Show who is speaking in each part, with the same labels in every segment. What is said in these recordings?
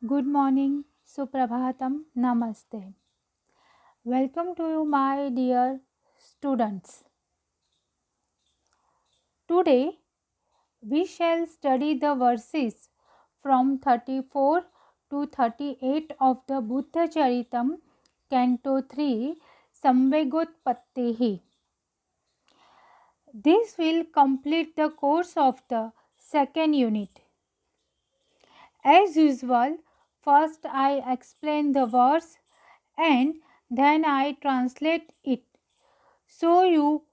Speaker 1: Good morning, Suprabhatam, Namaste. Welcome to you, my dear students. Today we shall study the verses from 34 to 38 of the Buddhacharitram.Canto-3 Samvegotpattehi. This will complete the course of the second unit. As usual, first I explain the verse and then I translate it. So you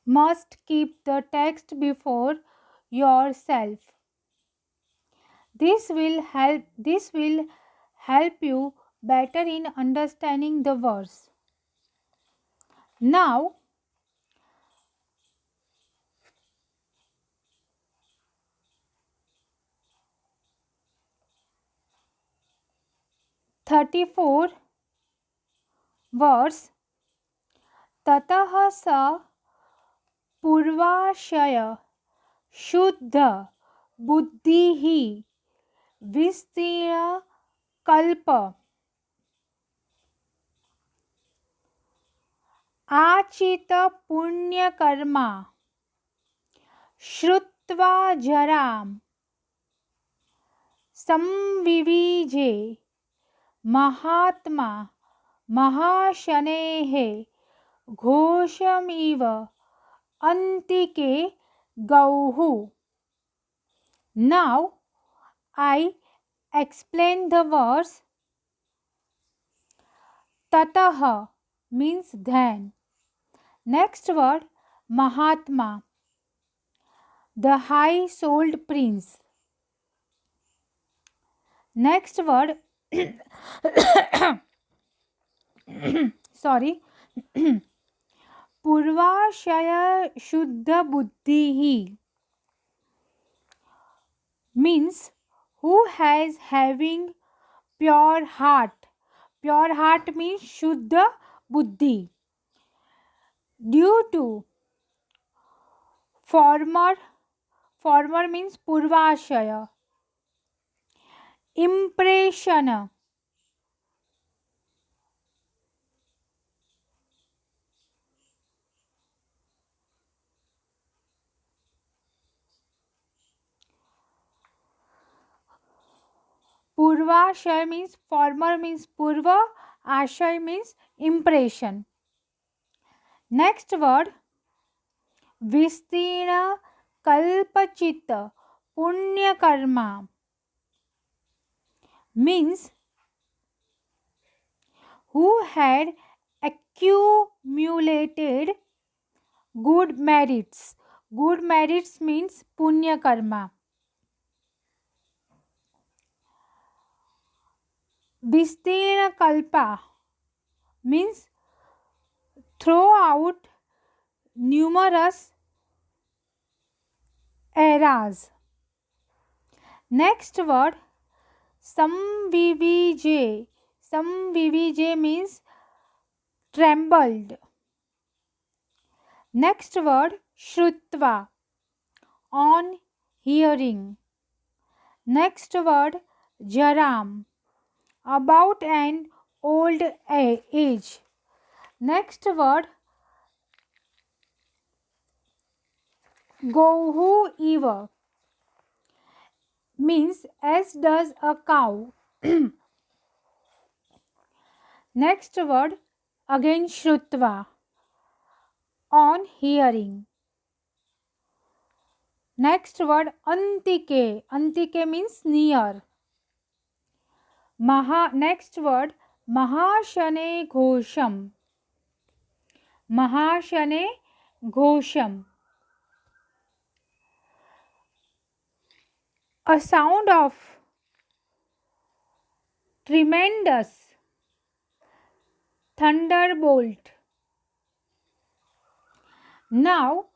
Speaker 1: must keep the text before yourself. This will help you better in understanding the verse. Now 34 verse ततः स पूर्वाशय शुद्ध बुद्धिः विस्तीर्ण कल्प आचित पुण्यकर्मा श्रुत्वा जराम संविविजे महात्मा महाशनेः घोषमिव अंतिके गौः. Now I explain the verse. Tatah means then. Next word Mahatma, the high souled prince. Next word sorry Purvashaya Shuddha Buddhihi means who has having pure heart. Pure heart means Shuddha Buddhi. Due to former means Purvashaya. Impression. Purvashaya means former means Purva. Ashaya means impression. Next word Vistirna Kalpachita Punya Karma means who had accumulated good merits. Good merits means Punya Karma. Vistirna Kalpa means throw out numerous eras. Next word Samvivij. Samvivij means trembled. Next word Shrutva, on hearing. Next word Jaram, about an old age. Next word Gohu Eva means as does a cow. Next word again Shrutva, on hearing. Next word Antike. Antike means near. Next word Mahashane Ghosham. Mahashane Ghosham. A sound of tremendous thunderbolt. Now,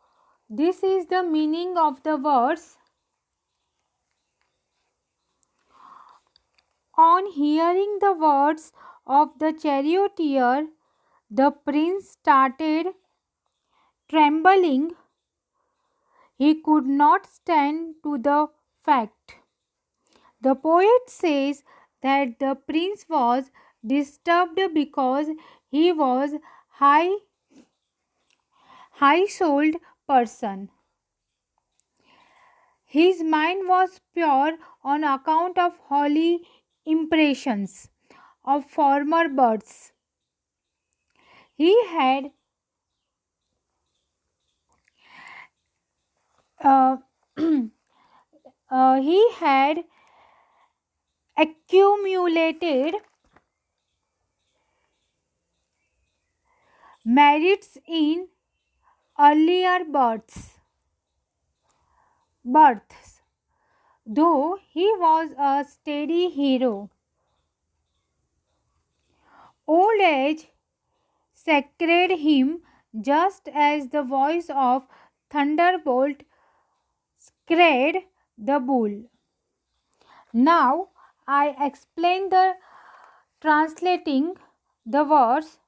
Speaker 1: this is the meaning of the verse. On hearing the words of the charioteer, the prince started trembling. He could not stand to the fact The poet says that the prince was disturbed because he was high high souled person. His mind was pure on account of holy impressions of former births. He had uh, he had accumulated merits in earlier births. Though he was a steady hero, old age sacred him just as the voice of thunderbolt scared the bull. Now I explain the translating the verse.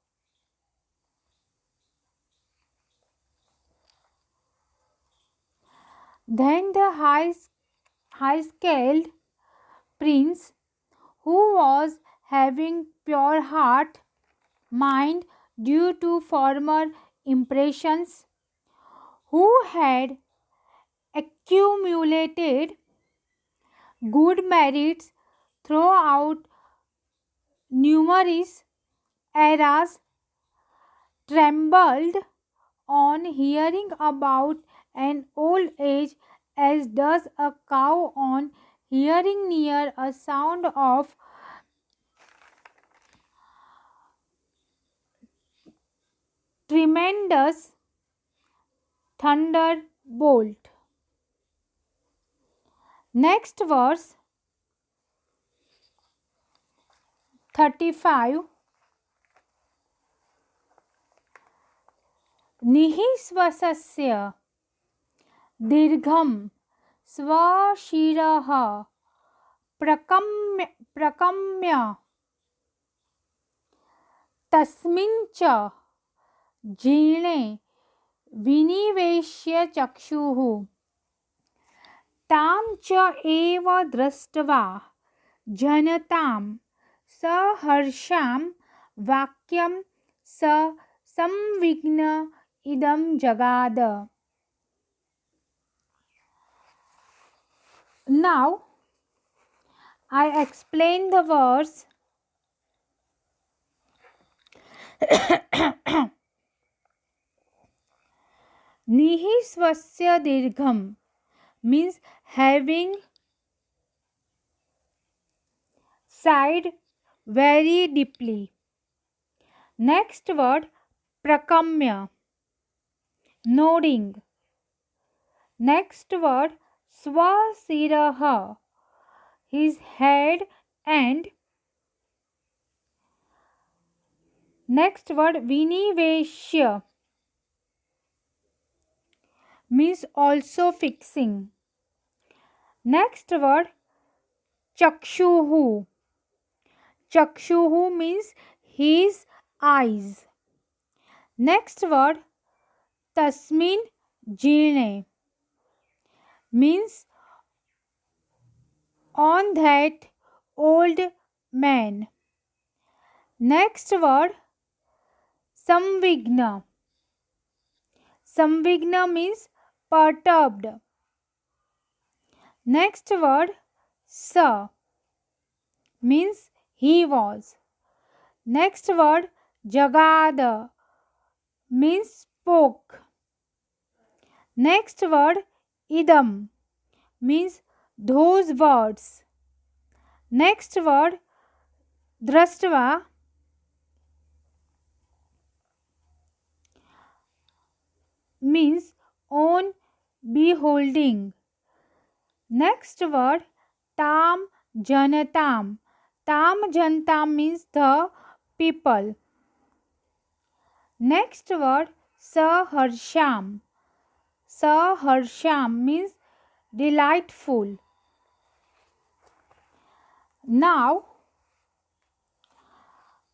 Speaker 1: Then the high-scaled prince, who was having pure heart mind due to former impressions, who had accumulated good merits throughout numerous eras, trembled on hearing about an old age as does a cow on hearing near a sound of tremendous thunderbolt. Next verse 35. निःश्वसस्य दीर्घं स्वशिरः प्रकम्य तस्मिन् च जीर्णे विनिवेश्य चक्षुः तां च एव दृष्ट्वा जनतां सहर्षां वाक्यं स संविघ्न idam jagada. Now I explain the verse. Nihisvasya dirgham means having sighed very deeply. Next word prakamya, nodding. Next word swasiraha, his head, and next word viniveshya means also fixing. Next word chakshuhu. Chakshuhu means his eyes. Next word tasmin jine means on that old man. Next word samvigna. Samvigna means perturbed. Next word sa means he was. Next word jagada means spoke. Next word idam means those words. Next word drashtva means on beholding. Next word tam janatam. Tam janatam means the people. Next word saharsham. Saharsham means delightful. Now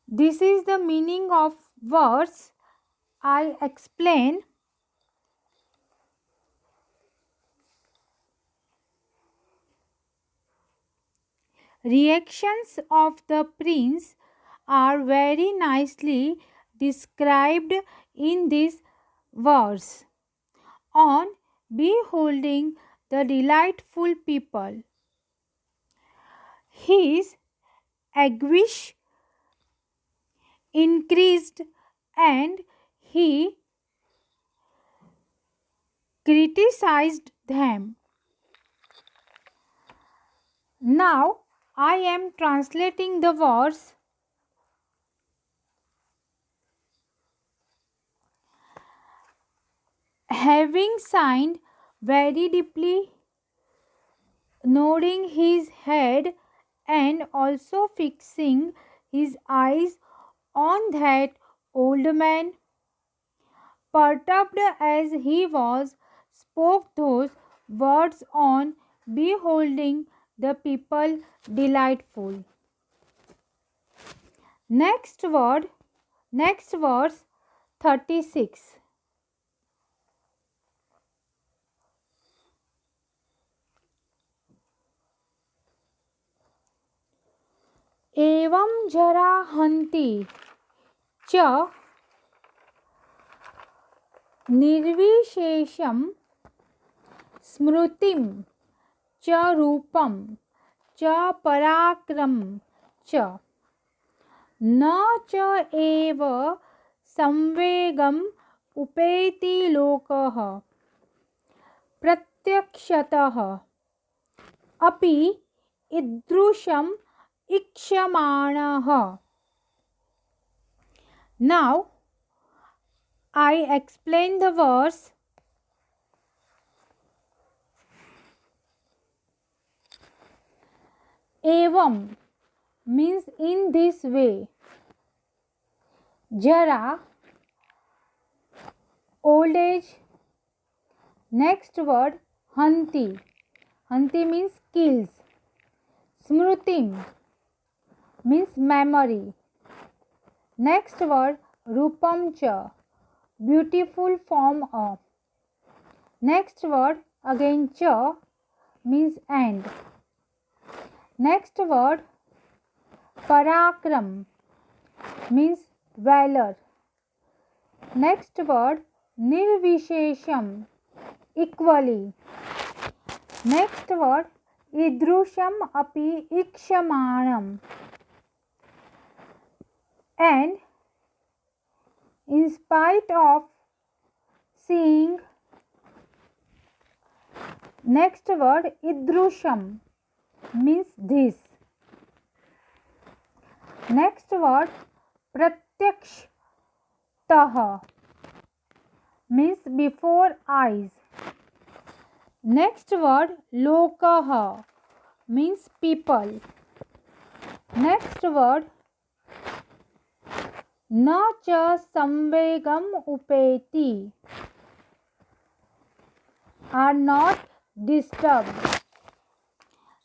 Speaker 1: this is the meaning of verse. I explain. Reactions of the prince are very nicely described in this verse. On beholding the delightful people, his anguish increased and he criticized them. Now I am translating the verse. Having signed very deeply, nodding his head and also fixing his eyes on that old man, perturbed as he was, spoke those words on beholding the people delightful. Next word, next verse 36. एवं जरा हन्ति च निर्विशेषं स्मृतिं च रूपं च पराक्रमं च न च एव संवेगम् उपेति लोकः प्रत्यक्षतः अपि ईदृशम् ईक्षमाणः. Now I explain the verse. Evam means in this way. Jara, old age. Next word hanti. Hanti means kills. Smrutim means memory. Next word rupam cha, beautiful form of. Next word again cha means end. Next word parakram means valor. Next word nirvishesham, equally. Next word idrusham api ikshamanam, and in spite of seeing. Next word idrusham means this. Next word pratyaksh taha means before eyes. Next word lokah means people. Next word na cha samvegam upeti, are not disturbed.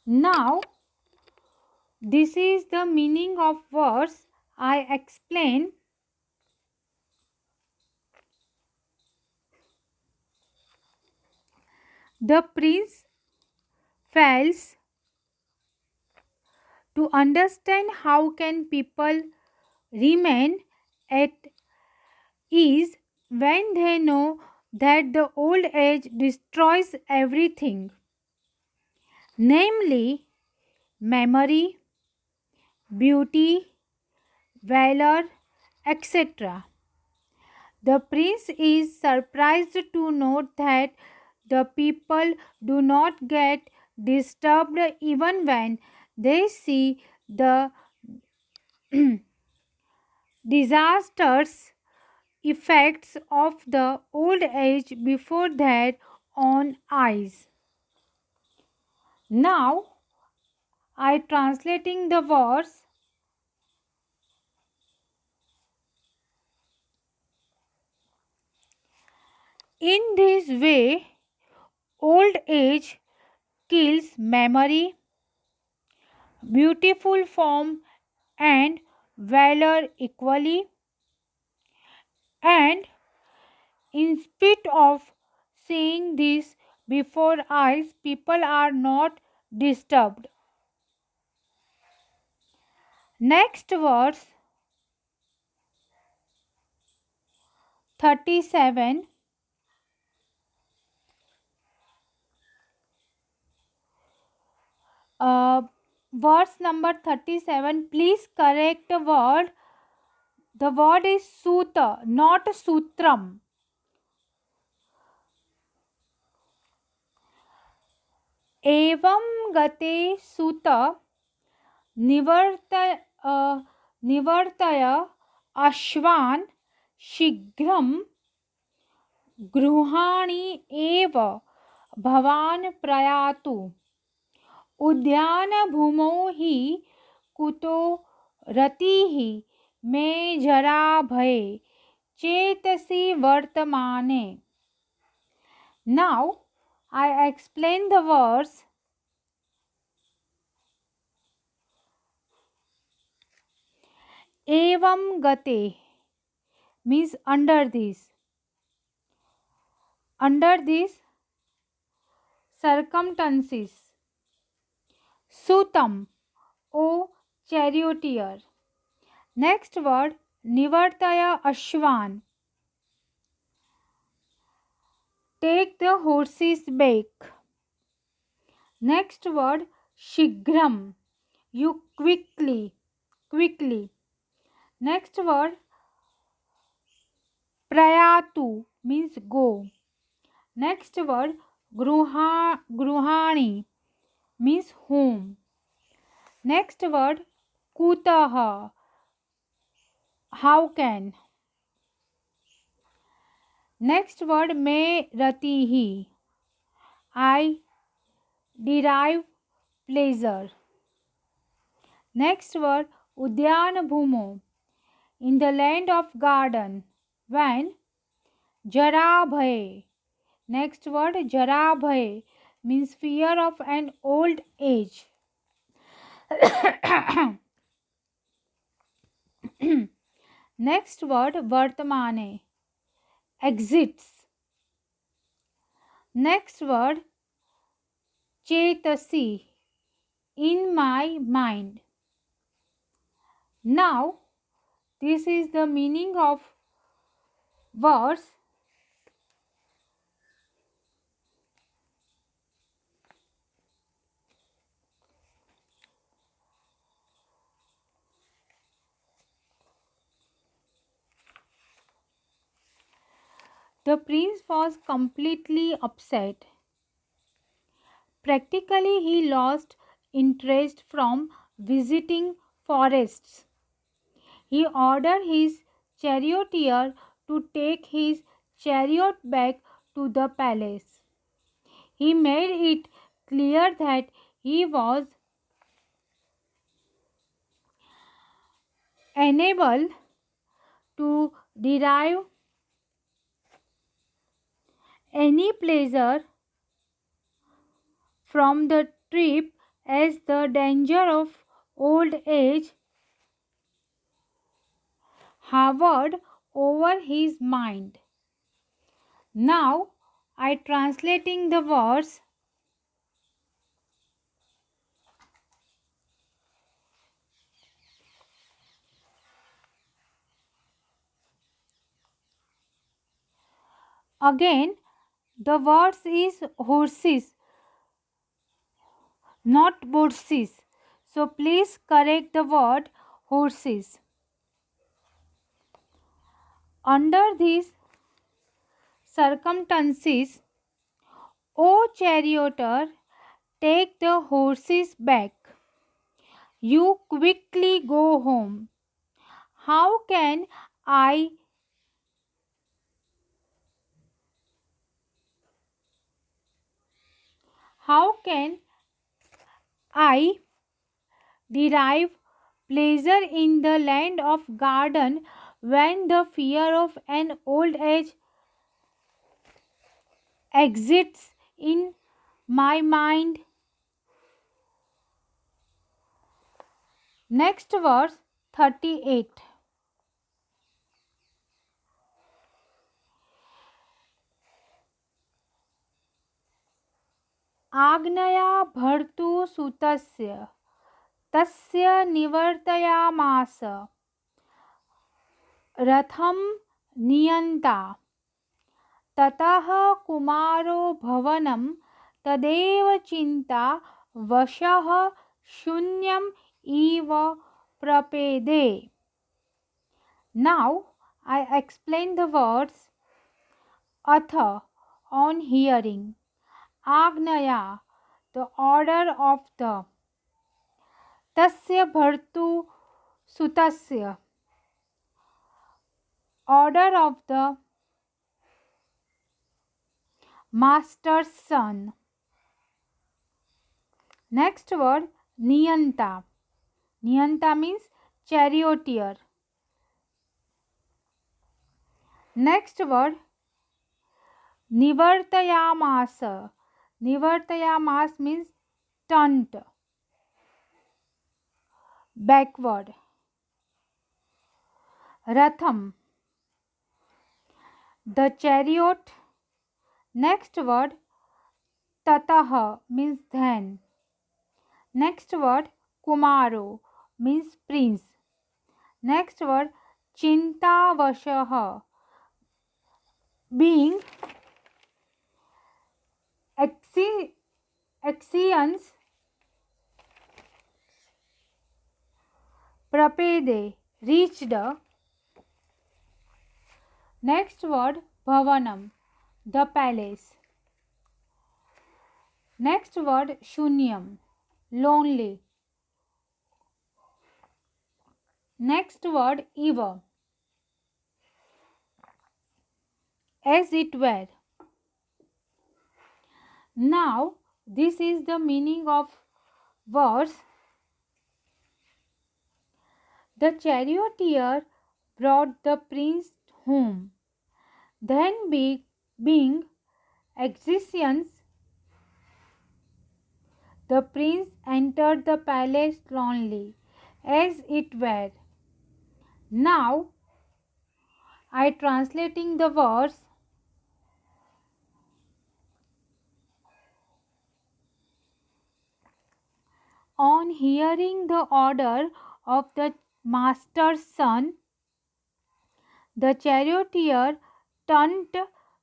Speaker 1: Now this is the meaning of verse. I explain. The prince fails to understand how can people remain at ease when they know that the old age destroys everything, namely memory, beauty, valor, etc. The prince is surprised to note that the people do not get disturbed even when they see the disastrous effects of the old age before their own eyes. Now I translating the verse. In this way, old age kills memory, beautiful form, and valor equally, and in spite of seeing this before eyes, people are not disturbed. Next verse 37. Uh, Verse number 37. Please correct the word. The word is Suta, not Sutram. Evam gate Suta nivartaya nivartaya ashvan shigram गृहाणि एव भवान् प्रयातु उद्यानभूमौ हि कुतो रतिः मे जराभये चेतसि वर्तमाने. Now I explain the verse. Evam gate means under this. Under these circumstances. Sutam, O charioteer. Next word, Nivartaya Ashwan. Take the horses back. Next word, Shigram. You quickly. Quickly. Next word, Prayatu means go. Next word, Gruhani means home. Next word, Kutaha. How can. Next word, Me Ratihi. I derive pleasure. Next word, Udyan Bhumo. In the land of garden. When? Jarabhay. Next word, Jarabhay means fear of an old age. Next word, Vartamane. Exits. Next word, Chetasi. In my mind. Now, this is the meaning of verse. The prince was completely upset. Practically, he lost interest from visiting forests. He ordered his charioteer to take his chariot back to the palace. He made it clear that he was unable to derive any pleasure from the trip as the danger of old age hovered over his mind. Now I translating the verse. Again, the verse is horses, not horses. So please correct the word horses. Under these circumstances, O charioteer, take the horses back. You quickly go home. How can I how can I derive pleasure in the land of garden when the fear of an old age exists in my mind? Next verse 38. आज्ञया भर्तु सुतस्य तस्य निवर्तयामास रथं नियन्ता ततः कुमारो भवनं तदेव चिन्ता वशः शून्यम् इव प्रपेदे. Now I explain the words atha on hearing, agnaya the order of the, tasya bhartu sutasya order of the master's son. Next word niyanta. Niyanta means charioteer. Next word nivartayamasa. Nivartayamas means turned backward. Ratham the chariot. Next word tatah means then. Next word kumaro means prince. Next word chintavashah being Axians prapede reached. Next word bhavanam the palace. Next word shunyam lonely. Next word eva as it were. Now this is the meaning of verse. The charioteer brought the prince home. Then being exertions, the prince entered the palace lonely, as it were. Now I translating the verse. On hearing the order of the master's son, the charioteer turned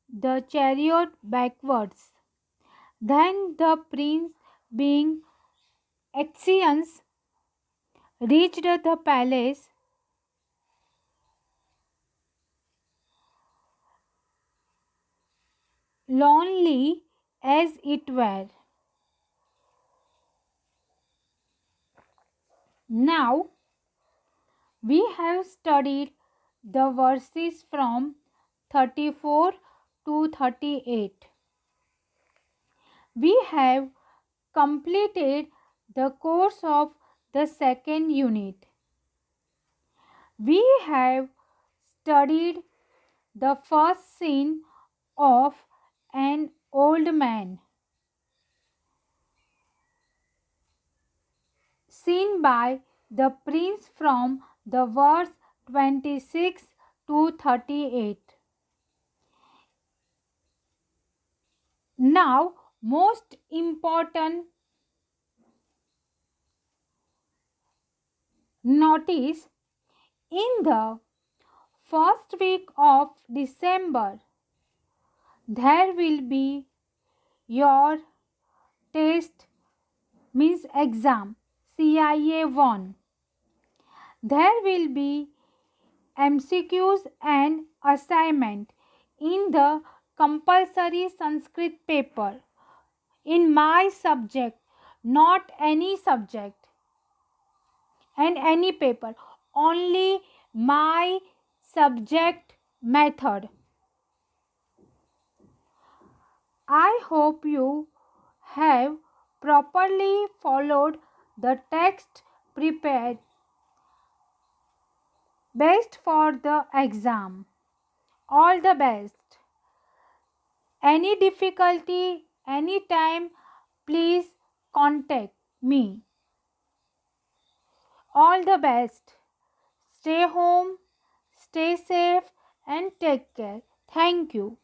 Speaker 1: the chariot backwards. Then the prince, being exertions, reached the palace lonely as it were. Now we have studied the verses from 34 to 38. We have completed the course of the second unit. We have studied the first scene of an old man, seen by the prince from the verse 26 to 38. Now, most important notice, in the first week of December, there will be your test means exam CIA 1. There will be MCQs and assignment in the compulsory Sanskrit paper in my subject, not any subject and any paper, only my subject method. I hope you have properly followed the text prepared best for the exam. All the best. Any difficulty, anytime, please contact me. All the best. Stay home, stay safe, and take care. Thank you.